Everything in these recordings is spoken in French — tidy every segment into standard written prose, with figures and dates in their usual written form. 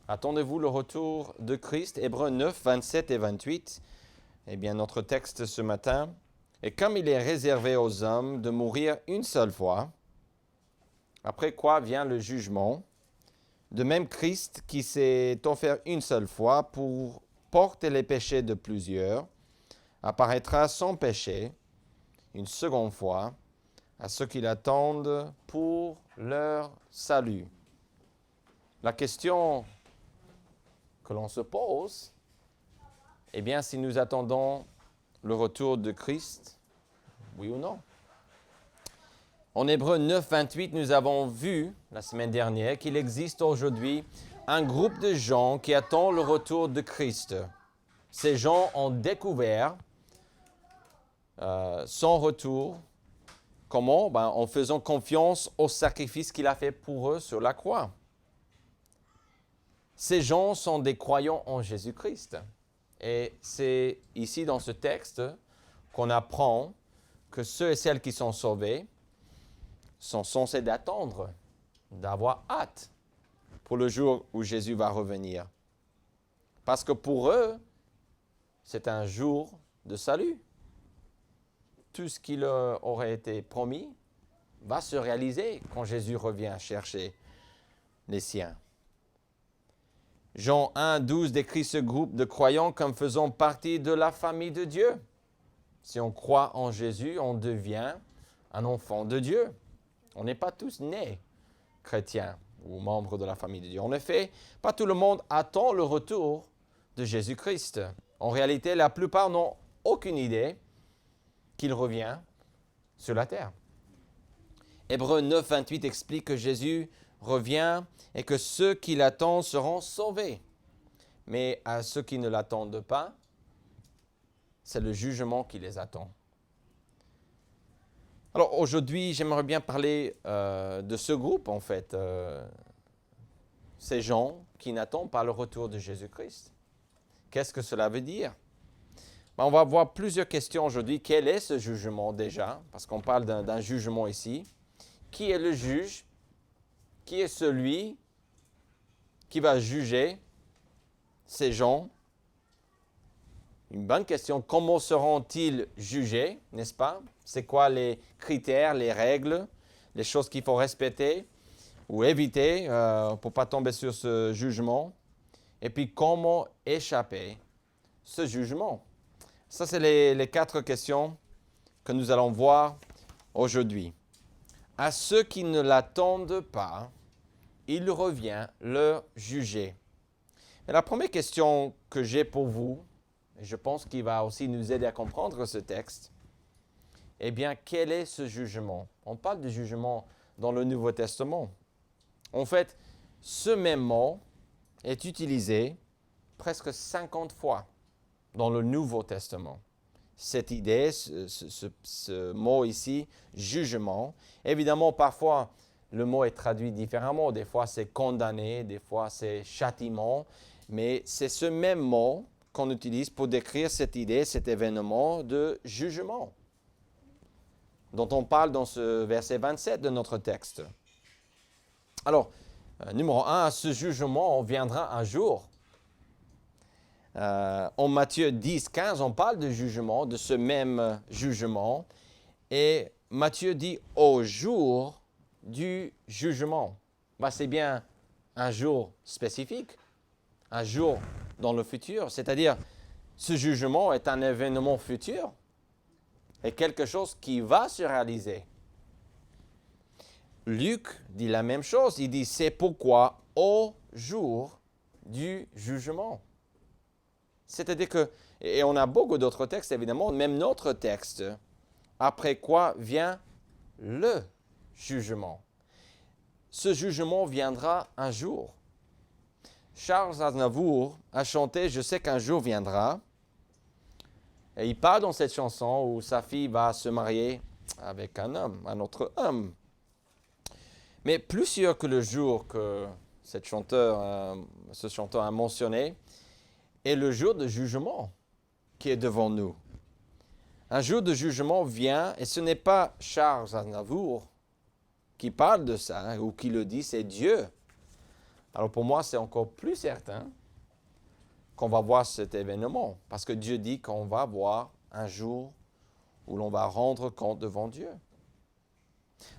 Attendez-vous le retour de Christ? Hébreux 9, 27 et 28. Eh bien, notre texte ce matin. Et comme il est réservé aux hommes de mourir une seule fois, après quoi vient le jugement, de même Christ qui s'est offert une seule fois pour porter les péchés de plusieurs, apparaîtra sans péché une seconde fois à ceux qui l'attendent pour leur salut. La question que l'on se pose, eh bien, si nous attendons le retour de Christ, oui ou non? En Hébreux 9, 28, nous avons vu la semaine dernière qu'il existe aujourd'hui un groupe de gens qui attendent le retour de Christ. Ces gens ont découvert son retour. Comment? En faisant confiance au sacrifice qu'il a fait pour eux sur la croix. Ces gens sont des croyants en Jésus-Christ. Et c'est ici dans ce texte qu'on apprend que ceux et celles qui sont sauvés sont censés d'attendre, d'avoir hâte pour le jour où Jésus va revenir. Parce que pour eux, c'est un jour de salut. Tout ce qui leur aurait été promis va se réaliser quand Jésus revient chercher les siens. Jean 1, 12 décrit ce groupe de croyants comme faisant partie de la famille de Dieu. Si on croit en Jésus, on devient un enfant de Dieu. On n'est pas tous nés chrétiens ou membres de la famille de Dieu. En effet, pas tout le monde attend le retour de Jésus-Christ. En réalité, la plupart n'ont aucune idée qu'il revient sur la terre. Hébreux 9, 28 explique que Jésus revient et que ceux qui l'attendent seront sauvés. Mais à ceux qui ne l'attendent pas, c'est le jugement qui les attend. Alors aujourd'hui, j'aimerais bien parler de ce groupe en fait, ces gens qui n'attendent pas le retour de Jésus-Christ. Qu'est-ce que cela veut dire? On va voir plusieurs questions aujourd'hui. Quel est ce jugement déjà? Parce qu'on parle d'un jugement ici. Qui est le juge? Qui est celui qui va juger ces gens? Une bonne question. Comment seront-ils jugés, n'est-ce pas? C'est quoi les critères, les règles, les choses qu'il faut respecter ou éviter pour ne pas tomber sur ce jugement? Et puis, comment échapper ce jugement? Ça, c'est les 4 questions que nous allons voir aujourd'hui. À ceux qui ne l'attendent pas, il revient leur juger. Et la première question que j'ai pour vous, et je pense qu'il va aussi nous aider à comprendre ce texte, eh bien, quel est ce jugement? On parle de jugement dans le Nouveau Testament. En fait, ce même mot est utilisé presque 50 fois dans le Nouveau Testament. Cette idée, ce mot ici, jugement, évidemment, parfois, le mot est traduit différemment. Des fois, c'est condamné, des fois, c'est châtiment. Mais c'est ce même mot qu'on utilise pour décrire cette idée, cet événement de jugement, dont on parle dans ce verset 27 de notre texte. Alors, numéro 1, ce jugement viendra un jour. En Matthieu 10, 15, on parle de jugement, de ce même jugement. Et Matthieu dit au jour du jugement. C'est bien un jour spécifique, un jour dans le futur. C'est-à-dire, ce jugement est un événement futur et quelque chose qui va se réaliser. Luc dit la même chose. Il dit, c'est pourquoi au jour du jugement. C'est-à-dire que, et on a beaucoup d'autres textes évidemment, même notre texte, après quoi vient le jugement. Ce jugement viendra un jour. Charles Aznavour a chanté « Je sais qu'un jour viendra ». Et il parle dans cette chanson où sa fille va se marier avec un homme, un autre homme. Mais plus sûr que le jour que ce chanteur a mentionné, est le jour de jugement qui est devant nous. Un jour de jugement vient, et ce n'est pas Charles Aznavour qui parle de ça ou qui le dit, c'est Dieu. Alors pour moi, c'est encore plus certain qu'on va voir cet événement, parce que Dieu dit qu'on va voir un jour où l'on va rendre compte devant Dieu.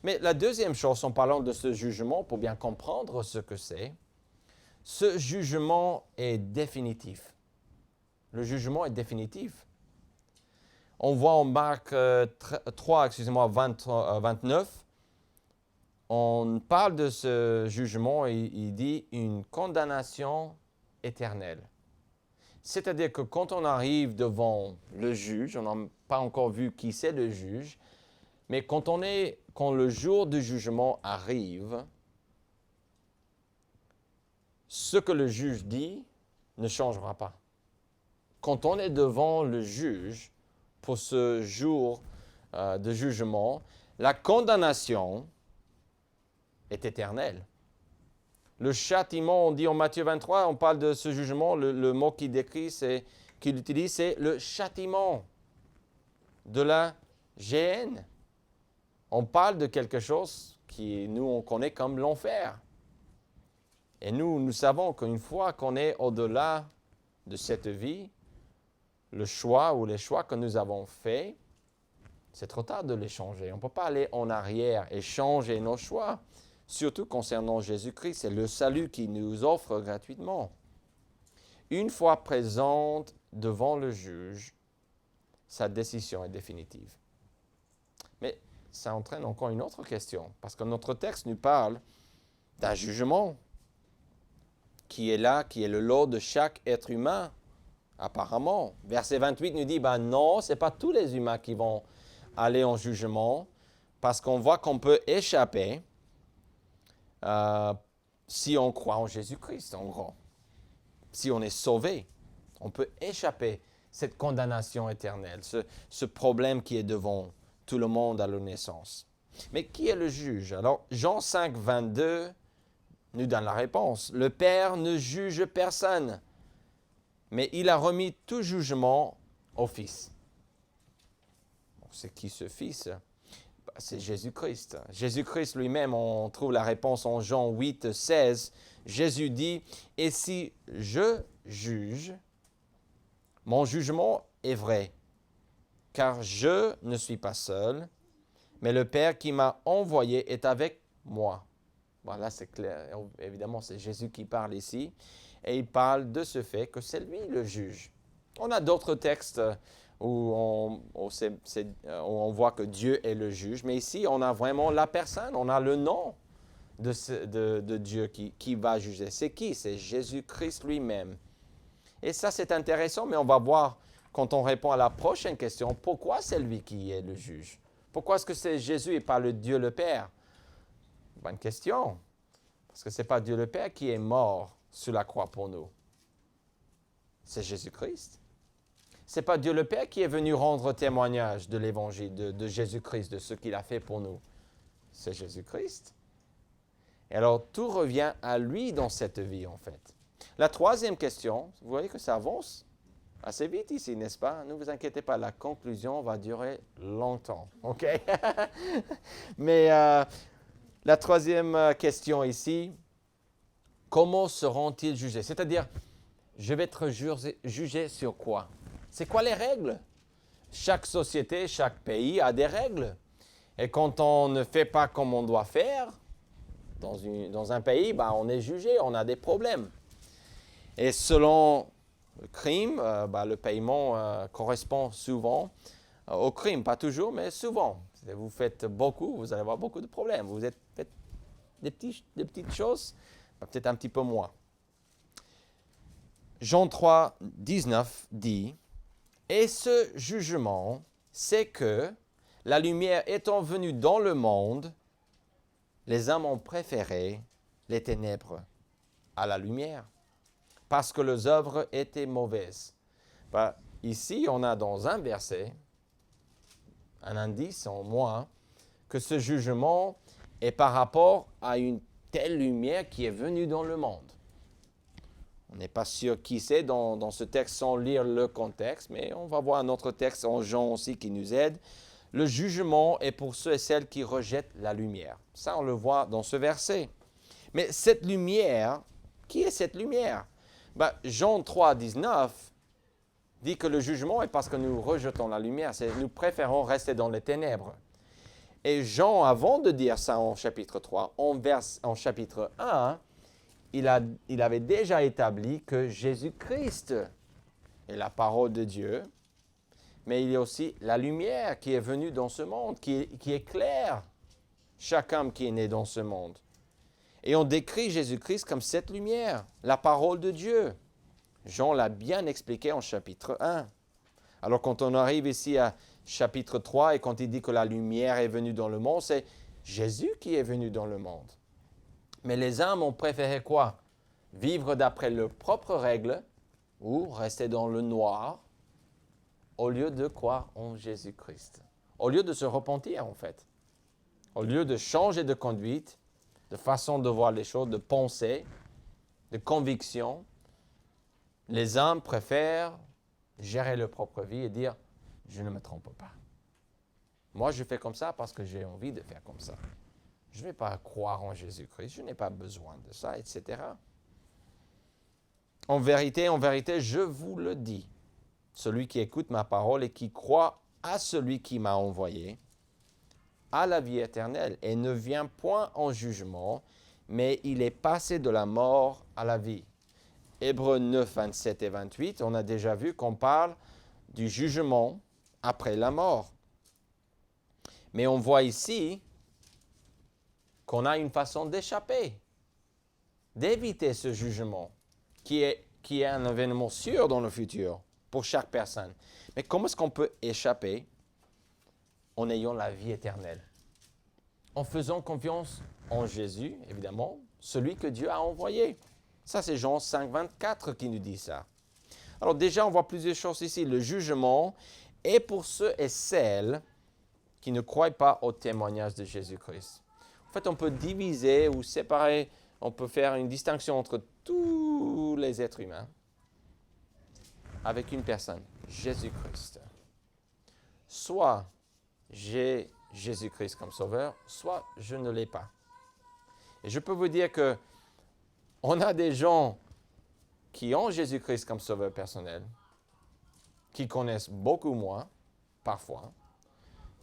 Mais la deuxième chose, en parlant de ce jugement, pour bien comprendre ce que c'est, ce jugement est définitif. Le jugement est définitif. On voit en Marc 29, on parle de ce jugement et il dit une condamnation éternelle. C'est-à-dire que quand on arrive devant le juge, on n'a pas encore vu qui c'est le juge, mais quand le jour du jugement arrive, ce que le juge dit ne changera pas. Quand on est devant le juge pour ce jour de jugement, la condamnation est éternelle. Le châtiment, on dit en Matthieu 23, on parle de ce jugement, le mot qu'il utilise, c'est le châtiment de la géhenne. On parle de quelque chose qui, nous, on connaît comme l'enfer. Et nous savons qu'une fois qu'on est au-delà de cette vie, le choix ou les choix que nous avons faits, c'est trop tard de les changer. On ne peut pas aller en arrière et changer nos choix. Surtout concernant Jésus-Christ, c'est le salut qu'il nous offre gratuitement. Une fois présente devant le juge, sa décision est définitive. Mais ça entraîne encore une autre question, parce que notre texte nous parle d'un jugement qui est là, qui est le lot de chaque être humain, apparemment. Verset 28 nous dit, non, ce n'est pas tous les humains qui vont aller en jugement, parce qu'on voit qu'on peut échapper si on croit en Jésus-Christ, en gros. Si on est sauvé, on peut échapper cette condamnation éternelle, ce problème qui est devant tout le monde à la naissance. Mais qui est le juge? Alors, Jean 5, 22 nous donne la réponse. Le Père ne juge personne, mais il a remis tout jugement au Fils. C'est qui ce Fils? C'est Jésus-Christ. Jésus-Christ lui-même, on trouve la réponse en Jean 8, 16. Jésus dit, « Et si je juge, mon jugement est vrai, car je ne suis pas seul, mais le Père qui m'a envoyé est avec moi. » Voilà, c'est clair. Évidemment, c'est Jésus qui parle ici. Et il parle de ce fait que c'est lui le juge. On a d'autres textes où on voit que Dieu est le juge. Mais ici, on a vraiment la personne, on a le nom de Dieu qui va juger. C'est qui? C'est Jésus-Christ lui-même. Et ça, c'est intéressant, mais on va voir quand on répond à la prochaine question, pourquoi c'est lui qui est le juge? Pourquoi est-ce que c'est Jésus et pas le Dieu le Père? Bonne question. Parce que ce n'est pas Dieu le Père qui est mort sur la croix pour nous. C'est Jésus-Christ. Ce n'est pas Dieu le Père qui est venu rendre témoignage de l'Évangile, de Jésus-Christ, de ce qu'il a fait pour nous. C'est Jésus-Christ. Et alors, tout revient à lui dans cette vie, en fait. La troisième question, vous voyez que ça avance assez vite ici, n'est-ce pas? Ne vous inquiétez pas, la conclusion va durer longtemps, OK? Mais la troisième question ici, comment seront-ils jugés? C'est-à-dire, je vais être jugé sur quoi? C'est quoi les règles? Chaque société, chaque pays a des règles. Et quand on ne fait pas comme on doit faire, dans un pays, on est jugé, on a des problèmes. Et selon le crime, le paiement correspond souvent au crime. Pas toujours, mais souvent. Si vous faites beaucoup, vous allez avoir beaucoup de problèmes. Vous faites des petites choses, peut-être un petit peu moins. Jean 3, 19 dit, « Et ce jugement, c'est que, la lumière étant venue dans le monde, les hommes ont préféré les ténèbres à la lumière, parce que leurs œuvres étaient mauvaises. » Ici, on a dans un verset, un indice en moins, que ce jugement est par rapport à une telle lumière qui est venue dans le monde. On n'est pas sûr qui c'est dans ce texte sans lire le contexte, mais on va voir un autre texte en Jean aussi qui nous aide. Le jugement est pour ceux et celles qui rejettent la lumière. Ça, on le voit dans ce verset. Mais cette lumière Qui est cette lumière? Jean 3, 19 dit que le jugement est parce que nous rejetons la lumière. Nous préférons rester dans les ténèbres. Et Jean, avant de dire ça en chapitre 3, en chapitre 1, il avait déjà établi que Jésus-Christ est la parole de Dieu, mais il y a aussi la lumière qui est venue dans ce monde, qui éclaire chaque homme qui est né dans ce monde. Et on décrit Jésus-Christ comme cette lumière, la parole de Dieu. Jean l'a bien expliqué en chapitre 1. Alors quand on arrive ici à chapitre 3 et quand il dit que la lumière est venue dans le monde, c'est Jésus qui est venu dans le monde. Mais les hommes ont préféré quoi? Vivre d'après leurs propres règles ou rester dans le noir au lieu de croire en Jésus-Christ. Au lieu de se repentir en fait. Au lieu de changer de conduite, de façon de voir les choses, de pensée, de conviction, les hommes préfèrent gérer leur propre vie et dire « je ne me trompe pas ». Moi, je fais comme ça parce que j'ai envie de faire comme ça. Je ne vais pas croire en Jésus-Christ, je n'ai pas besoin de ça, etc. En vérité, je vous le dis, celui qui écoute ma parole et qui croit à celui qui m'a envoyé, a la vie éternelle et ne vient point en jugement, mais il est passé de la mort à la vie. Hébreux 9, 27 et 28, on a déjà vu qu'on parle du jugement après la mort. Mais on voit ici qu'on a une façon d'échapper, d'éviter ce jugement, qui est un événement sûr dans le futur pour chaque personne. Mais comment est-ce qu'on peut échapper? En ayant la vie éternelle. En faisant confiance en Jésus, évidemment, celui que Dieu a envoyé. Ça, c'est Jean 5, 24 qui nous dit ça. Alors déjà, on voit plusieurs choses ici. Le jugement est pour ceux et celles qui ne croient pas au témoignage de Jésus-Christ. En fait, on peut diviser ou séparer, on peut faire une distinction entre tous les êtres humains avec une personne, Jésus-Christ. Soit j'ai Jésus-Christ comme sauveur, soit je ne l'ai pas. Et je peux vous dire que on a des gens qui ont Jésus-Christ comme sauveur personnel, qui connaissent beaucoup moins, parfois,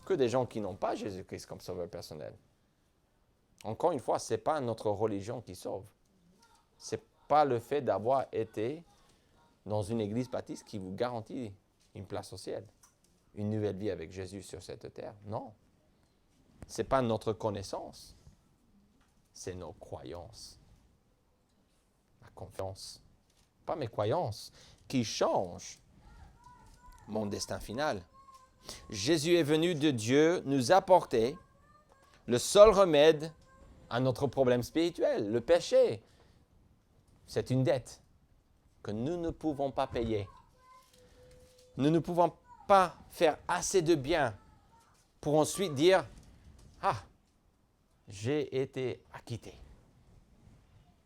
que des gens qui n'ont pas Jésus-Christ comme sauveur personnel. Encore une fois, ce n'est pas notre religion qui sauve. Ce n'est pas le fait d'avoir été dans une église baptiste qui vous garantit une place au ciel, une nouvelle vie avec Jésus sur cette terre. Non. Ce n'est pas notre connaissance, c'est nos croyances. La confiance, pas mes croyances, qui changent mon destin final. Jésus est venu de Dieu nous apporter le seul remède à notre problème spirituel, le péché. C'est une dette que nous ne pouvons pas payer. Nous ne pouvons pas faire assez de bien pour ensuite dire « Ah, j'ai été acquitté ».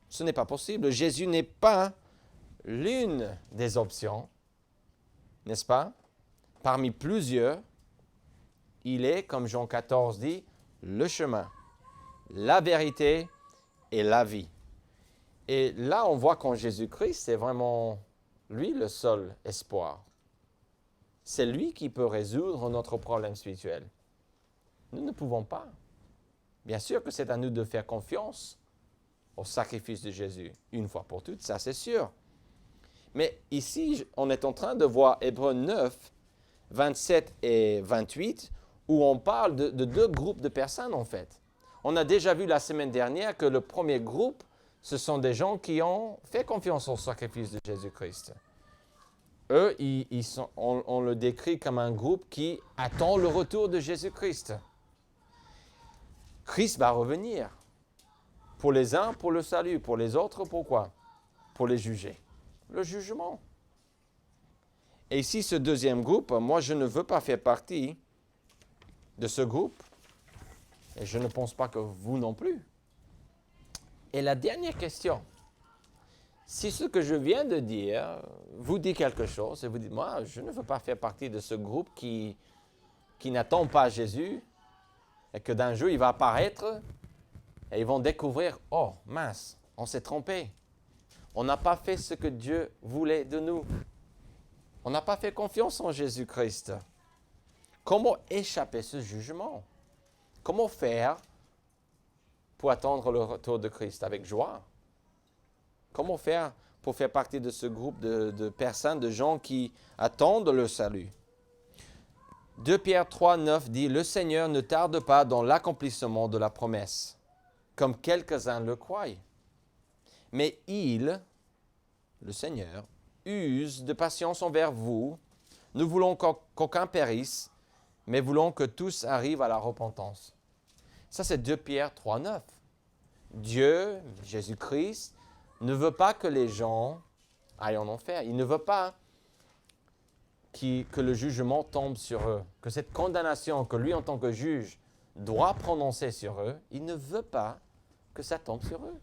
Ce n'est pas possible. Jésus n'est pas l'une des options, n'est-ce pas? Parmi plusieurs, il est, comme Jean 14 dit, le chemin, la vérité et la vie. Et là, on voit qu'en Jésus-Christ, c'est vraiment lui le seul espoir. C'est lui qui peut résoudre notre problème spirituel. Nous ne pouvons pas. Bien sûr que c'est à nous de faire confiance au sacrifice de Jésus, une fois pour toutes, ça c'est sûr. Mais ici, on est en train de voir Hébreux 9, 27 et 28, où on parle de deux groupes de personnes en fait. On a déjà vu la semaine dernière que le premier groupe, ce sont des gens qui ont fait confiance au sacrifice de Jésus-Christ. Eux, on le décrit comme un groupe qui attend le retour de Jésus-Christ. Christ va revenir. Pour les uns, pour le salut. Pour les autres, pourquoi? Pour les juger. Le jugement. Et ici, ce deuxième groupe, moi, je ne veux pas faire partie de ce groupe. Et je ne pense pas que vous non plus. Et la dernière question. Si ce que je viens de dire vous dit quelque chose, et vous dites, moi, je ne veux pas faire partie de ce groupe qui n'attend pas Jésus, et que d'un jour, il va apparaître, et ils vont découvrir, oh, mince, on s'est trompé. On n'a pas fait ce que Dieu voulait de nous. On n'a pas fait confiance en Jésus-Christ. Comment échapper à ce jugement? Comment faire pour attendre le retour de Christ avec joie? Comment faire pour faire partie de ce groupe de personnes, de gens qui attendent le salut? 2 Pierre 3, 9 dit « Le Seigneur ne tarde pas dans l'accomplissement de la promesse, comme quelques-uns le croient. Mais il, le Seigneur, use de patience envers vous. Nous voulons qu'aucun périsse, mais voulons que tous arrivent à la repentance. » Ça, c'est 2 Pierre 3, 9. Dieu, Jésus-Christ, ne veut pas que les gens aillent en enfer. Il ne veut pas que le jugement tombe sur eux, que cette condamnation que lui, en tant que juge, doit prononcer sur eux, il ne veut pas que ça tombe sur eux.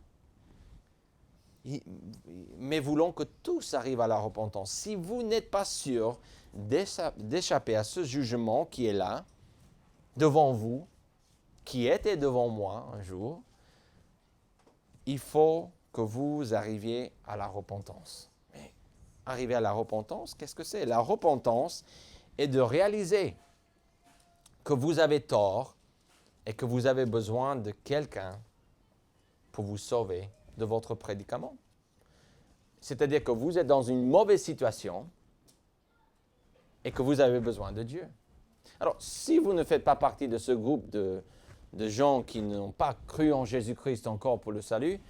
Mais voulons que tous arrivent à la repentance. Si vous n'êtes pas sûr d'échapper à ce jugement qui est là, devant vous, qui était devant moi un jour, il faut que vous arriviez à la repentance. Mais arriver à la repentance, qu'est-ce que c'est? La repentance est de réaliser que vous avez tort et que vous avez besoin de quelqu'un pour vous sauver de votre prédicament. C'est-à-dire que vous êtes dans une mauvaise situation et que vous avez besoin de Dieu. Alors, si vous ne faites pas partie de ce groupe de gens qui n'ont pas cru en Jésus-Christ encore pour le salut,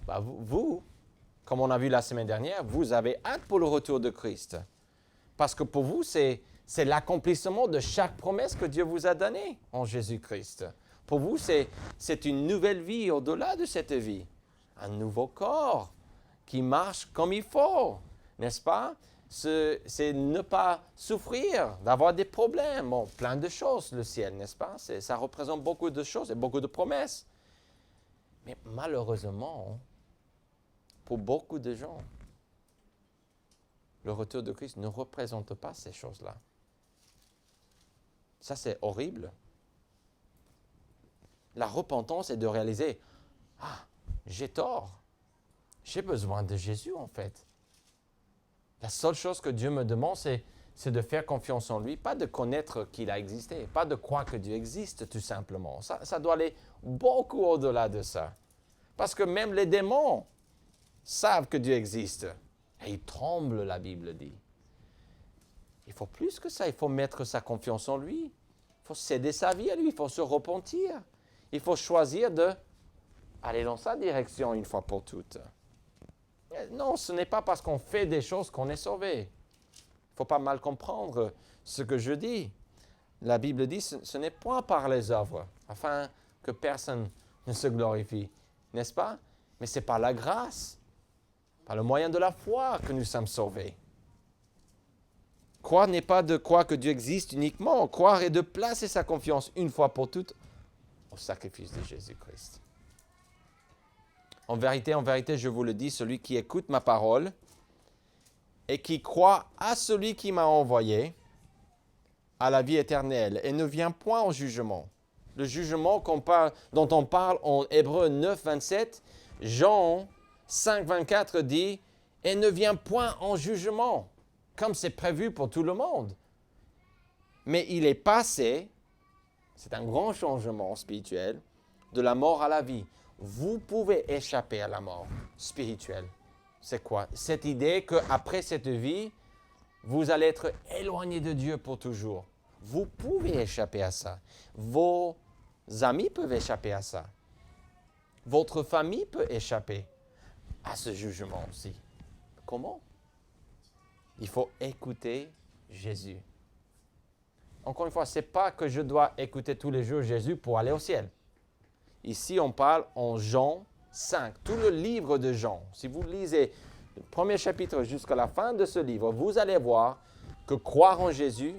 bah vous, comme on a vu la semaine dernière, vous avez hâte pour le retour de Christ. Parce que pour vous, c'est l'accomplissement de chaque promesse que Dieu vous a donnée en Jésus-Christ. Pour vous, c'est une nouvelle vie au-delà de cette vie. Un nouveau corps qui marche comme il faut, n'est-ce pas? C'est ne pas souffrir, d'avoir des problèmes. Bon, plein de choses, le ciel, n'est-ce pas? Ça représente beaucoup de choses et beaucoup de promesses. Mais malheureusement, pour beaucoup de gens, le retour de Christ ne représente pas ces choses-là. Ça, c'est horrible. La repentance est de réaliser, j'ai tort. J'ai besoin de Jésus, en fait. La seule chose que Dieu me demande, c'est de faire confiance en lui, pas de connaître qu'il a existé, pas de croire que Dieu existe, tout simplement. Ça doit aller beaucoup au-delà de ça. Parce que même les démons savent que Dieu existe. Et ils tremblent, la Bible dit. Il faut plus que ça, il faut mettre sa confiance en lui. Il faut céder sa vie à lui, il faut se repentir. Il faut choisir d'aller dans sa direction une fois pour toutes. Non, ce n'est pas parce qu'on fait des choses qu'on est sauvé. Il ne faut pas mal comprendre ce que je dis. La Bible dit, ce n'est point par les œuvres, afin que personne ne se glorifie, n'est-ce pas? Mais c'est par la grâce, par le moyen de la foi que nous sommes sauvés. Croire n'est pas de croire que Dieu existe uniquement. Croire est de placer sa confiance une fois pour toutes au sacrifice de Jésus-Christ. En vérité, je vous le dis, celui qui écoute ma parole et qui croit à celui qui m'a envoyé a la vie éternelle et ne vient point au jugement. Le jugement dont on parle en Hébreux 9, 27, Jean 5, 24 dit « Et ne vient point en jugement », comme c'est prévu pour tout le monde. Mais il est passé, c'est un grand changement spirituel, de la mort à la vie. Vous pouvez échapper à la mort spirituelle. C'est quoi? Cette idée qu'après cette vie, vous allez être éloigné de Dieu pour toujours. Vous pouvez échapper à ça. Vos amis peuvent échapper à ça. Votre famille peut échapper à ce jugement aussi. Comment? Il faut écouter Jésus. Encore une fois, ce n'est pas que je dois écouter tous les jours Jésus pour aller au ciel. Ici, on parle en Jean 5, tout le livre de Jean. Si vous lisez le premier chapitre jusqu'à la fin de ce livre, vous allez voir que croire en Jésus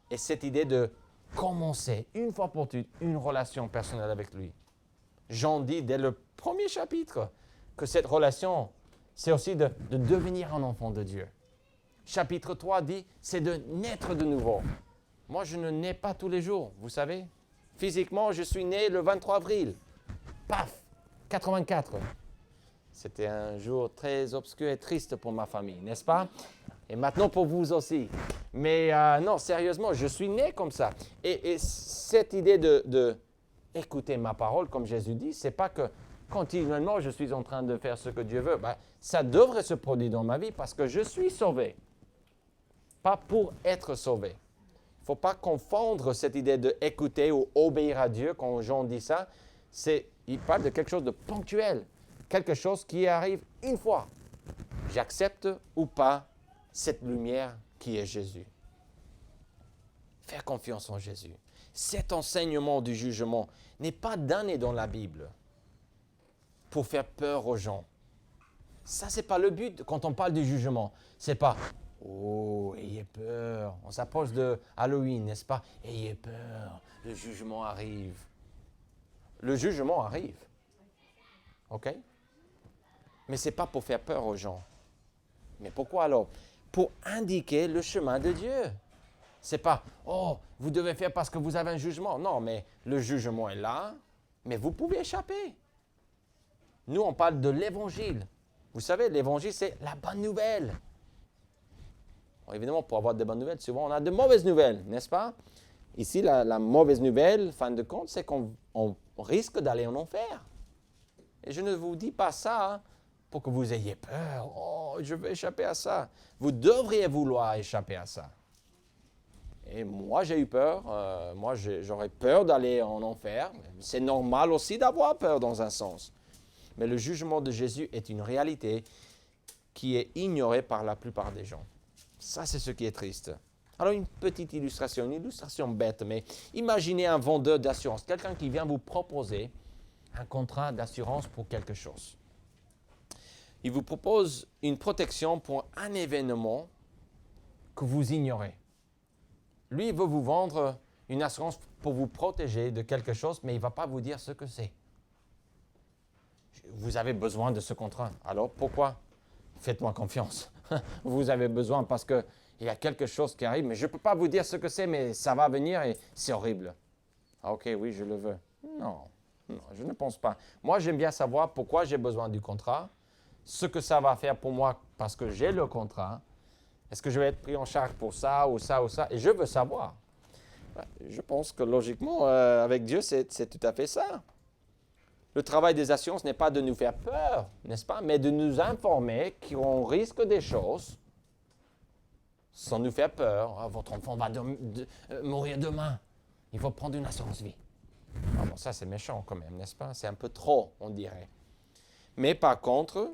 est cette idée de commencer, une fois pour toutes, une relation personnelle avec lui. Jean dit dès le premier chapitre que cette relation, c'est aussi de devenir un enfant de Dieu. Chapitre 3 dit, c'est de naître de nouveau. Moi, je ne nais pas tous les jours, vous savez. Physiquement, je suis né le 23 avril. Paf, 84. C'était un jour très obscur et triste pour ma famille, n'est-ce pas? Et maintenant pour vous aussi. Mais non, sérieusement, je suis né comme ça. Et cette idée de écouter ma parole, comme Jésus dit, c'est pas que continuellement je suis en train de faire ce que Dieu veut. Ben, ça devrait se produire dans ma vie parce que je suis sauvé. Pas pour être sauvé. Il ne faut pas confondre cette idée d'écouter ou obéir à Dieu quand les gens disent ça. Il parle de quelque chose de ponctuel. Quelque chose qui arrive une fois. J'accepte ou pas cette lumière qui est Jésus. Faire confiance en Jésus. Cet enseignement du jugement n'est pas donné dans la Bible pour faire peur aux gens. Ça, ce n'est pas le but quand on parle du jugement. Ce n'est pas « Oh, ayez peur ». On s'approche de Halloween, n'est-ce pas? « Ayez peur, le jugement arrive ». Le jugement arrive. OK? Mais ce n'est pas pour faire peur aux gens. Mais pourquoi alors? Pour indiquer le chemin de Dieu. Ce n'est pas « Oh, vous devez faire parce que vous avez un jugement ». Non, mais le jugement est là, mais vous pouvez échapper. Nous, on parle de l'Évangile. Vous savez, l'Évangile, c'est la bonne nouvelle. Bon, évidemment, pour avoir de bonnes nouvelles, souvent, on a de mauvaises nouvelles, n'est-ce pas? Ici, la mauvaise nouvelle, fin de compte, c'est qu'on risque d'aller en enfer. Et je ne vous dis pas ça pour que vous ayez peur. Oh, je veux échapper à ça. Vous devriez vouloir échapper à ça. Et moi, j'ai eu peur. Moi, j'aurais peur d'aller en enfer. C'est normal aussi d'avoir peur dans un sens. Mais le jugement de Jésus est une réalité qui est ignorée par la plupart des gens. Ça, c'est ce qui est triste. Alors, une petite illustration, une illustration bête, mais imaginez un vendeur d'assurance, quelqu'un qui vient vous proposer un contrat d'assurance pour quelque chose. Il vous propose une protection pour un événement que vous ignorez. Lui, il veut vous vendre une assurance pour vous protéger de quelque chose, mais il ne va pas vous dire ce que c'est. Vous avez besoin de ce contrat. Alors, pourquoi? Faites-moi confiance. Vous avez besoin parce qu'il y a quelque chose qui arrive, mais je ne peux pas vous dire ce que c'est, mais ça va venir et c'est horrible. Ah, ok, oui, je le veux. Non, je ne pense pas. Moi, j'aime bien savoir pourquoi j'ai besoin du contrat, ce que ça va faire pour moi parce que j'ai le contrat. Est-ce que je vais être pris en charge pour ça ou ça ou ça? Et je veux savoir. Je pense que logiquement, avec Dieu, c'est tout à fait ça. Le travail des assurances n'est pas de nous faire peur, n'est-ce pas, mais de nous informer qu'on risque des choses sans nous faire peur. Ah, votre enfant va mourir demain. Il faut prendre une assurance vie. Ah bon, ça, c'est méchant quand même, n'est-ce pas? C'est un peu trop, on dirait. Mais par contre,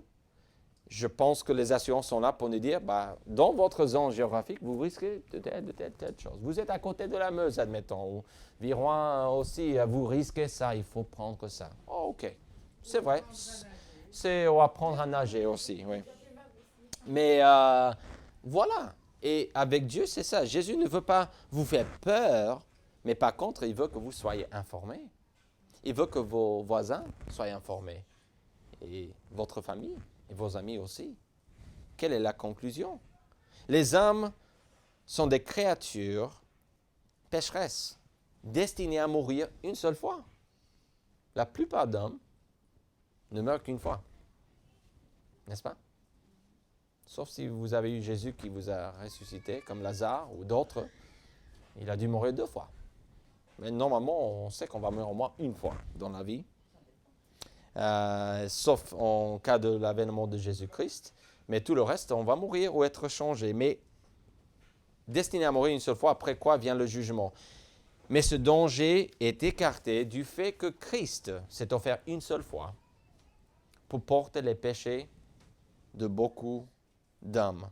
je pense que les assurances sont là pour nous dire, dans votre zone géographique, vous risquez de telle chose. Vous êtes à côté de la Meuse, admettons, ou Viroin aussi, vous risquez ça, il faut prendre ça. Oh, OK, c'est vrai. On va apprendre à nager aussi, oui. Mais voilà. Et avec Dieu, c'est ça. Jésus ne veut pas vous faire peur, mais par contre, il veut que vous soyez informés. Il veut que vos voisins soient informés. Et votre famille. Et vos amis aussi. Quelle est la conclusion? Les hommes sont des créatures pécheresses, destinées à mourir une seule fois. La plupart d'hommes ne meurent qu'une fois. N'est-ce pas? Sauf si vous avez eu Jésus qui vous a ressuscité, comme Lazare ou d'autres. Il a dû mourir 2 fois. Mais normalement, on sait qu'on va mourir au moins une fois dans la vie. Sauf en cas de l'avènement de Jésus-Christ. Mais tout le reste, on va mourir ou être changé. Mais destiné à mourir une seule fois, après quoi vient le jugement. Mais ce danger est écarté du fait que Christ s'est offert une seule fois pour porter les péchés de beaucoup d'hommes.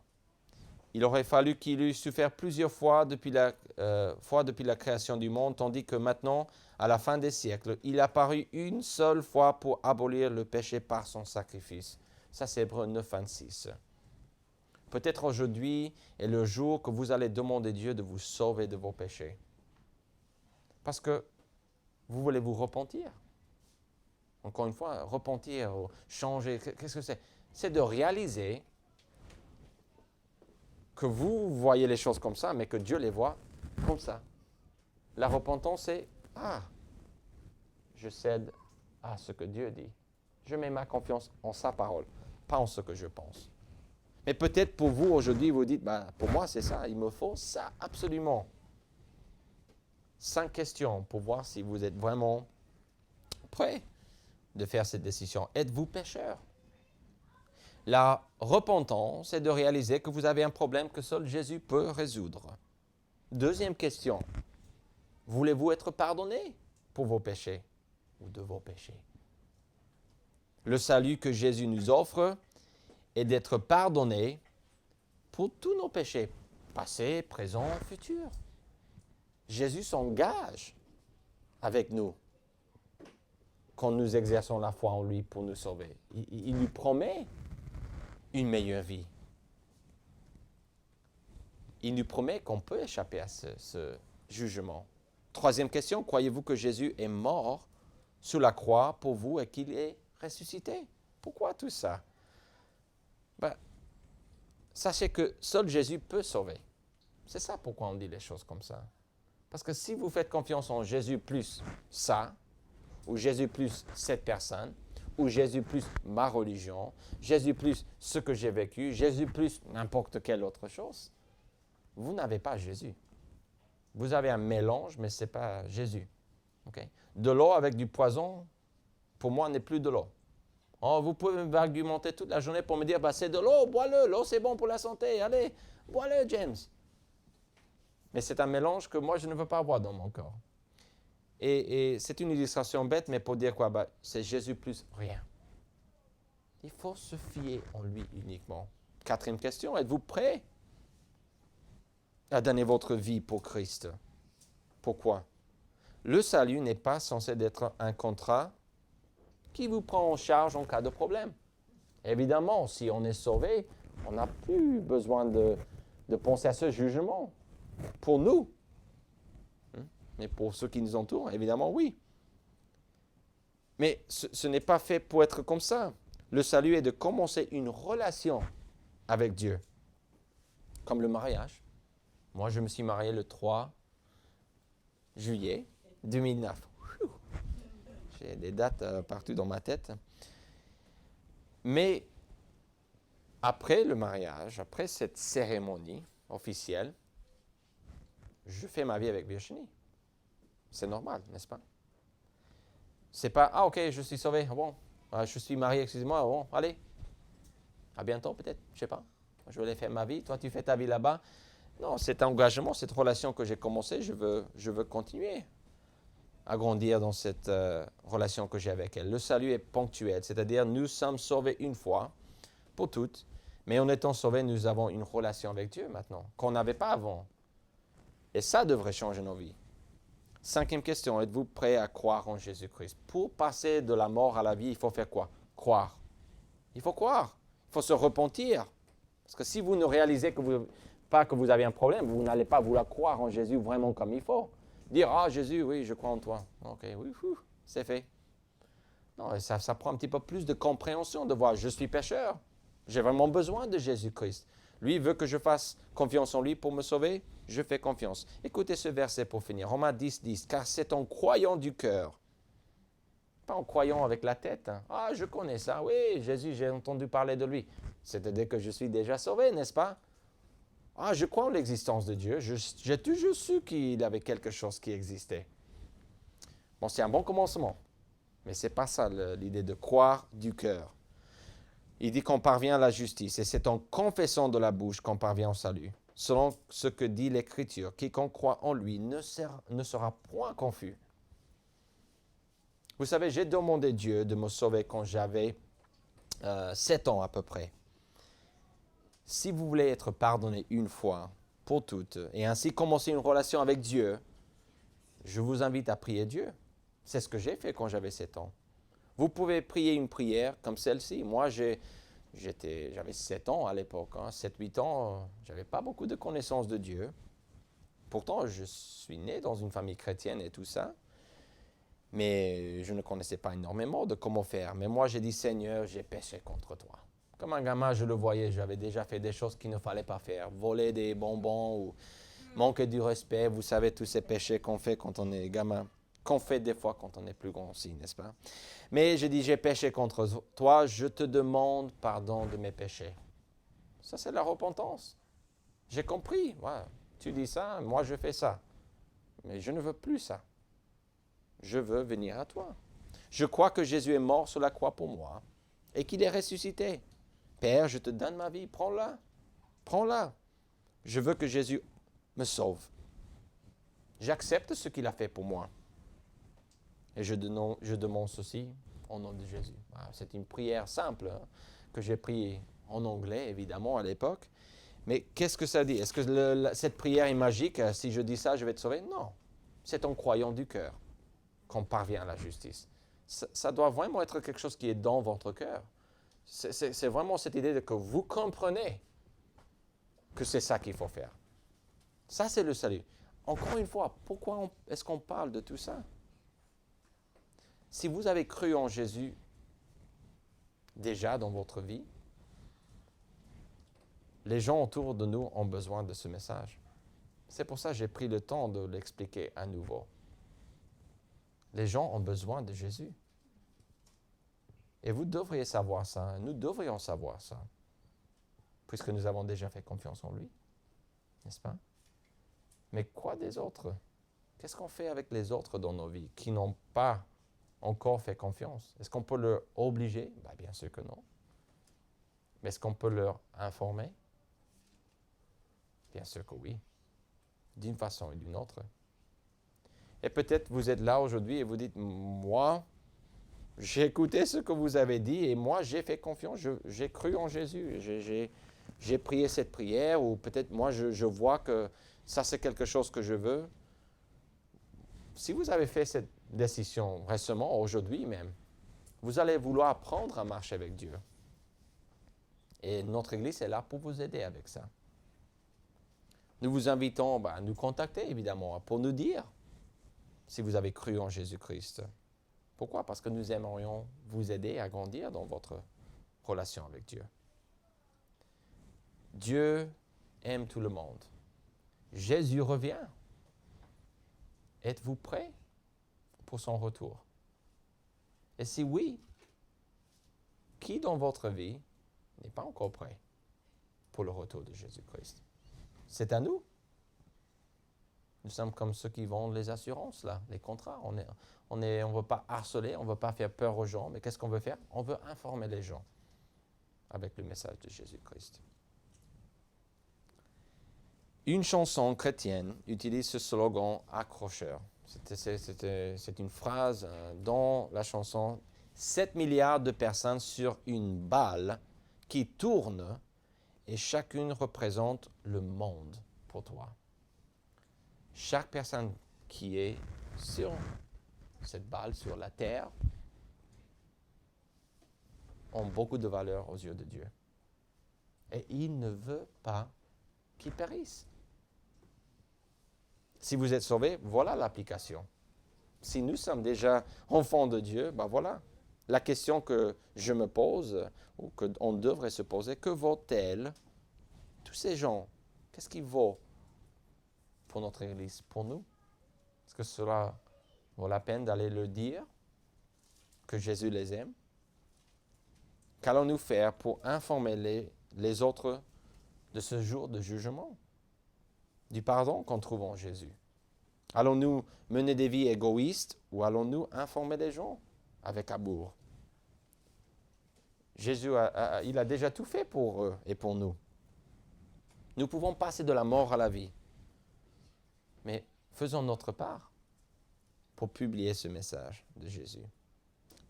Il aurait fallu qu'il eût souffert plusieurs fois depuis la création du monde, tandis que maintenant, à la fin des siècles, il est apparu une seule fois pour abolir le péché par son sacrifice. Ça, c'est Hébreux 9, 26. Peut-être aujourd'hui est le jour que vous allez demander à Dieu de vous sauver de vos péchés. Parce que vous voulez vous repentir. Encore une fois, repentir, changer, qu'est-ce que c'est? C'est de réaliser que vous voyez les choses comme ça, mais que Dieu les voit comme ça. La repentance, c'est « Ah, je cède à ce que Dieu dit. Je mets ma confiance en sa parole, pas en ce que je pense. Mais peut-être pour vous, aujourd'hui, vous dites, pour moi, c'est ça, il me faut ça, absolument. 5 questions pour voir si vous êtes vraiment prêt de faire cette décision. Êtes-vous pécheur? La repentance, c'est de réaliser que vous avez un problème que seul Jésus peut résoudre. Deuxième question, voulez-vous être pardonné pour vos péchés ou de vos péchés? Le salut que Jésus nous offre est d'être pardonné pour tous nos péchés, passés, présents, futurs. Jésus s'engage avec nous quand nous exerçons la foi en lui pour nous sauver. Il nous promet une meilleure vie. Il nous promet qu'on peut échapper à ce jugement. Troisième question, croyez-vous que Jésus est mort sur la croix pour vous et qu'il est ressuscité? Pourquoi tout ça? Sachez que seul Jésus peut sauver. C'est ça pourquoi on dit les choses comme ça. Parce que si vous faites confiance en Jésus plus ça, ou Jésus plus cette personne, ou Jésus plus ma religion, Jésus plus ce que j'ai vécu, Jésus plus n'importe quelle autre chose, vous n'avez pas Jésus. Vous avez un mélange, mais ce n'est pas Jésus. Okay? De l'eau avec du poison, pour moi, n'est plus de l'eau. Oh, vous pouvez argumenter toute la journée pour me dire, c'est de l'eau, bois-le, l'eau c'est bon pour la santé, allez, bois-le, James. Mais c'est un mélange que moi, je ne veux pas avoir dans mon corps. Et c'est une illustration bête, mais pour dire quoi? C'est Jésus plus rien. Il faut se fier en lui uniquement. Quatrième question, êtes-vous prêt à donner votre vie pour Christ? Pourquoi? Le salut n'est pas censé être un contrat qui vous prend en charge en cas de problème. Évidemment, si on est sauvé, on n'a plus besoin de penser à ce jugement. Pour nous. Mais pour ceux qui nous entourent, évidemment, oui. Mais ce n'est pas fait pour être comme ça. Le salut est de commencer une relation avec Dieu. Comme le mariage. Moi, je me suis marié le 3 juillet 2009. J'ai des dates partout dans ma tête. Mais après le mariage, après cette cérémonie officielle, je fais ma vie avec Virginie. C'est normal, n'est-ce pas? C'est pas, ok, je suis sauvé, bon, je suis marié, excusez-moi, bon, allez, à bientôt peut-être, je ne sais pas. Je vais aller faire ma vie, toi tu fais ta vie là-bas. Non, cet engagement, cette relation que j'ai commencée, je veux continuer à grandir dans cette relation que j'ai avec elle. Le salut est ponctuel, c'est-à-dire nous sommes sauvés une fois pour toutes, mais en étant sauvés, nous avons une relation avec Dieu maintenant, qu'on n'avait pas avant. Et ça devrait changer nos vies. Cinquième question, êtes-vous prêt à croire en Jésus-Christ? Pour passer de la mort à la vie, il faut faire quoi? Croire. Il faut croire. Il faut se repentir. Parce que si vous ne réalisez pas que vous avez un problème, vous n'allez pas vouloir croire en Jésus vraiment comme il faut. Dire, Jésus, oui, je crois en toi. Ok, oui, c'est fait. Non, ça prend un petit peu plus de compréhension de voir, je suis pécheur. J'ai vraiment besoin de Jésus-Christ. Lui veut que je fasse confiance en lui pour me sauver. Je fais confiance. Écoutez ce verset pour finir. Romains 10, 10. Car c'est en croyant du cœur. Pas en croyant avec la tête. Je connais ça. Oui, Jésus, j'ai entendu parler de lui. C'est-à-dire que je suis déjà sauvé, n'est-ce pas? Je crois en l'existence de Dieu. J'ai toujours su qu'il avait quelque chose qui existait. Bon, c'est un bon commencement. Mais ce n'est pas ça l'idée de croire du cœur. Il dit qu'on parvient à la justice. Et c'est en confessant de la bouche qu'on parvient au salut. Selon ce que dit l'Écriture, quiconque croit en lui ne sera point confus. Vous savez, j'ai demandé à Dieu de me sauver quand j'avais 7 ans à peu près. Si vous voulez être pardonné une fois pour toutes et ainsi commencer une relation avec Dieu, je vous invite à prier Dieu. C'est ce que j'ai fait quand j'avais 7 ans. Vous pouvez prier une prière comme celle-ci. Moi, j'avais 7 ans à l'époque, 7-8 ans, je n'avais pas beaucoup de connaissances de Dieu. Pourtant, je suis né dans une famille chrétienne et tout ça, mais je ne connaissais pas énormément de comment faire. Mais moi, j'ai dit, Seigneur, j'ai péché contre toi. Comme un gamin, je le voyais, j'avais déjà fait des choses qu'il ne fallait pas faire. Voler des bonbons ou manquer du respect, vous savez, tous ces péchés qu'on fait quand on est gamin. qu'on fait des fois quand on est plus grand aussi, n'est-ce pas? Mais je dis, j'ai péché contre toi, je te demande pardon de mes péchés. Ça, c'est la repentance. J'ai compris, ouais, tu dis ça, moi je fais ça. Mais je ne veux plus ça. Je veux venir à toi. Je crois que Jésus est mort sur la croix pour moi et qu'il est ressuscité. Père, je te donne ma vie, prends-la. Prends-la. Je veux que Jésus me sauve. J'accepte ce qu'il a fait pour moi. Et je demande ceci au nom de Jésus. C'est une prière simple que j'ai priée en anglais, évidemment, à l'époque. Mais qu'est-ce que ça dit? Est-ce que cette prière est magique? Si je dis ça, je vais te sauver? Non. C'est en croyant du cœur qu'on parvient à la justice. Ça doit vraiment être quelque chose qui est dans votre cœur. C'est vraiment cette idée que vous comprenez que c'est ça qu'il faut faire. Ça, c'est le salut. Encore une fois, pourquoi est-ce qu'on parle de tout ça? Si vous avez cru en Jésus déjà dans votre vie, les gens autour de nous ont besoin de ce message. C'est pour ça que j'ai pris le temps de l'expliquer à nouveau. Les gens ont besoin de Jésus. Et vous devriez savoir ça, nous devrions savoir ça, puisque nous avons déjà fait confiance en lui, n'est-ce pas? Mais quoi des autres? Qu'est-ce qu'on fait avec les autres dans nos vies qui n'ont pas encore fait confiance? Est-ce qu'on peut leur obliger? Bien sûr que non. Mais est-ce qu'on peut leur informer? Bien sûr que oui, d'une façon et d'une autre. Et peut-être vous êtes là aujourd'hui et vous dites, moi, j'ai écouté ce que vous avez dit et moi, j'ai fait confiance, j'ai cru en Jésus, j'ai prié cette prière ou peut-être moi, je vois que ça, c'est quelque chose que je veux. Si vous avez fait cette décision récemment, aujourd'hui même, vous allez vouloir apprendre à marcher avec Dieu. Et notre Église est là pour vous aider avec ça. Nous vous invitons à nous contacter, évidemment, pour nous dire si vous avez cru en Jésus-Christ. Pourquoi? Parce que nous aimerions vous aider à grandir dans votre relation avec Dieu. Dieu aime tout le monde. Jésus revient. Êtes-vous prêts pour son retour? Et si oui, qui dans votre vie n'est pas encore prêt pour le retour de Jésus-Christ? C'est à nous. Nous sommes comme ceux qui vendent les assurances, là, les contrats. On ne veut pas harceler, on ne veut pas faire peur aux gens, mais qu'est-ce qu'on veut faire? On veut informer les gens avec le message de Jésus-Christ. Une chanson chrétienne utilise ce slogan accrocheur. C'est une phrase dans la chanson « 7 milliards de personnes sur une balle qui tourne et chacune représente le monde pour toi. » Chaque personne qui est sur cette balle, sur la terre, ont beaucoup de valeur aux yeux de Dieu. Et il ne veut pas qu'ils périssent. Si vous êtes sauvés, voilà l'application. Si nous sommes déjà enfants de Dieu, voilà. La question que je me pose, ou qu'on devrait se poser, que vaut-elle? Tous ces gens, qu'est-ce qu'il vaut pour notre Église, pour nous? Est-ce que cela vaut la peine d'aller leur dire que Jésus les aime? Qu'allons-nous faire pour informer les autres de ce jour de jugement, du pardon qu'on trouve en Jésus? Allons-nous mener des vies égoïstes ou allons-nous informer les gens avec amour? Jésus, il a déjà tout fait pour eux et pour nous. Nous pouvons passer de la mort à la vie. Mais faisons notre part pour publier ce message de Jésus.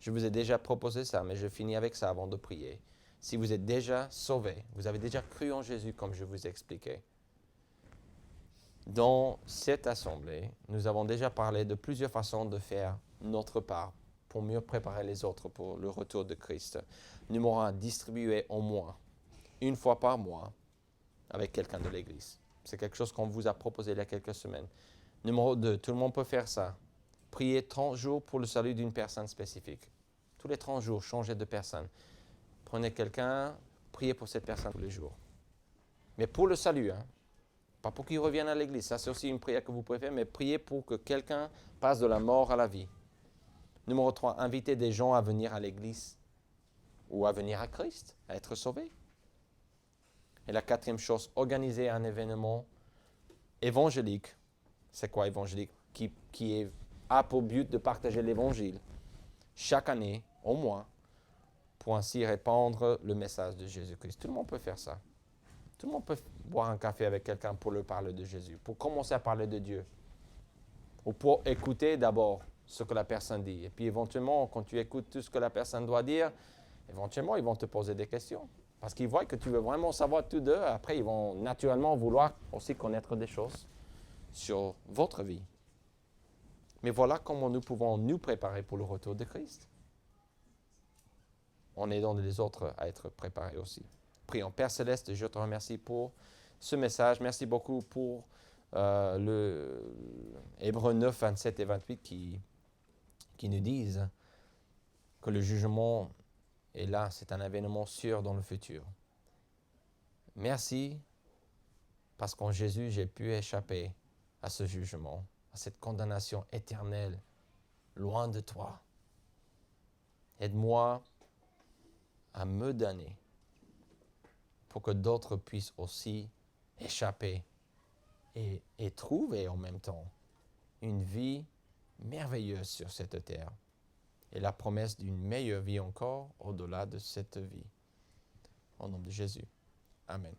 Je vous ai déjà proposé ça, mais je finis avec ça avant de prier. Si vous êtes déjà sauvés, vous avez déjà cru en Jésus comme je vous ai expliqué. Dans cette assemblée, nous avons déjà parlé de plusieurs façons de faire notre part pour mieux préparer les autres pour le retour de Christ. Numéro 1, distribuer au moins une fois par mois avec quelqu'un de l'Église. C'est quelque chose qu'on vous a proposé il y a quelques semaines. Numéro 2, tout le monde peut faire ça. Priez 30 jours pour le salut d'une personne spécifique. Tous les 30 jours, changez de personne. Prenez quelqu'un, priez pour cette personne tous les jours. Mais pour le salut, Pas pour qu'ils reviennent à l'église, ça c'est aussi une prière que vous pouvez faire, mais priez pour que quelqu'un passe de la mort à la vie. Numéro 3, invitez des gens à venir à l'église ou à venir à Christ, à être sauvés. Et la 4e chose, organisez un événement évangélique. C'est quoi évangélique? Qui a pour but de partager l'évangile chaque année, au moins, pour ainsi répandre le message de Jésus-Christ. Tout le monde peut faire ça. Tout le monde peut boire un café avec quelqu'un pour leur parler de Jésus, pour commencer à parler de Dieu. Ou pour écouter d'abord ce que la personne dit. Et puis éventuellement, quand tu écoutes tout ce que la personne doit dire, éventuellement, ils vont te poser des questions. Parce qu'ils voient que tu veux vraiment savoir tout d'eux. Après, ils vont naturellement vouloir aussi connaître des choses sur votre vie. Mais voilà comment nous pouvons nous préparer pour le retour de Christ. En aidant les autres à être préparés aussi. Prions. Père Céleste, je te remercie pour ce message. Merci beaucoup pour le Hébreux 9, 27 et 28 qui nous disent que le jugement est là, c'est un événement sûr dans le futur. Merci parce qu'en Jésus, j'ai pu échapper à ce jugement, à cette condamnation éternelle, loin de toi. Aide-moi à me donner pour que d'autres puissent aussi échapper et trouver en même temps une vie merveilleuse sur cette terre et la promesse d'une meilleure vie encore au-delà de cette vie. Au nom de Jésus. Amen.